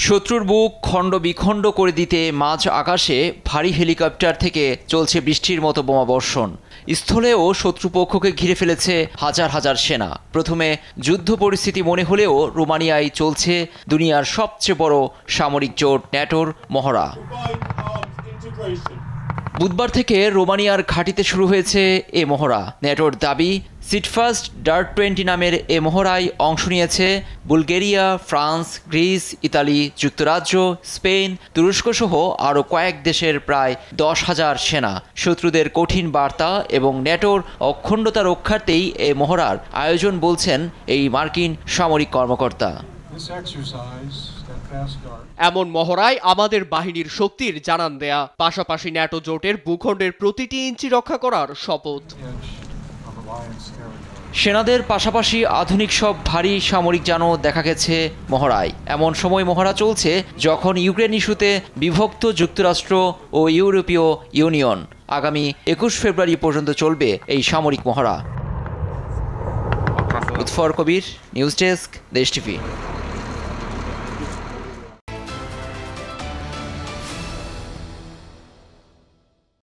শত্রুর বুক খণ্ড বিখণ্ড করে দিতে মাঝ আকাশে ভারী হেলিকপ্টার থেকে চলছে বৃষ্টির মতো বোমাবর্ষণ। স্থলেও শত্রুপক্ষকে ঘিরে ফেলেছে হাজার হাজার সেনা। প্রথমে যুদ্ধ পরিস্থিতি মনে হলেও রোমানিয়ায় চলছে দুনিয়ার সবচেয়ে বড় সামরিক জোট ন্যাটোর মহড়া। বুধবার থেকে রোমানিয়ার ঘাঁটিতে শুরু হয়েছে এ মহড়া। ন্যাটোর দাবি, সিটফাস্ট ডার্ট 20 নামের এ মহড়ায় অংশ নিয়েছে বুলগেরিয়া, ফ্রান্স, গ্রিস, ইতালি, যুক্তরাজ্য, স্পেন, তুরস্ক সহ আরও কয়েক দেশের প্রায় 10,000 সেনা। শত্রুদের কঠিন বার্তা এবং ন্যাটোর অখণ্ডতা রক্ষার্থেই এ মহড়ার আয়োজন বলছেন এই মার্কিন সামরিক কর্মকর্তা। এমন মহড়ায় আমাদের বাহিনীর শক্তির জানান দেয়া, পাশাপাশি ন্যাটো জোটের ভূখণ্ডের প্রতিটি ইঞ্চি রক্ষা করার শপথ। সেনাদের পাশাপাশি আধুনিক সব ভারী সামরিক যানও দেখা গেছে মহড়ায়। এমন সময় মহড়া চলছে যখন ইউক্রেন ইস্যুতে বিভক্ত যুক্তরাষ্ট্র ও ইউরোপীয় ইউনিয়ন। আগামী 21 ফেব্রুয়ারি পর্যন্ত চলবে এই সামরিক মহড়া। লুৎফর কবির, নিউজ ডেস্ক, দেশ টিভি।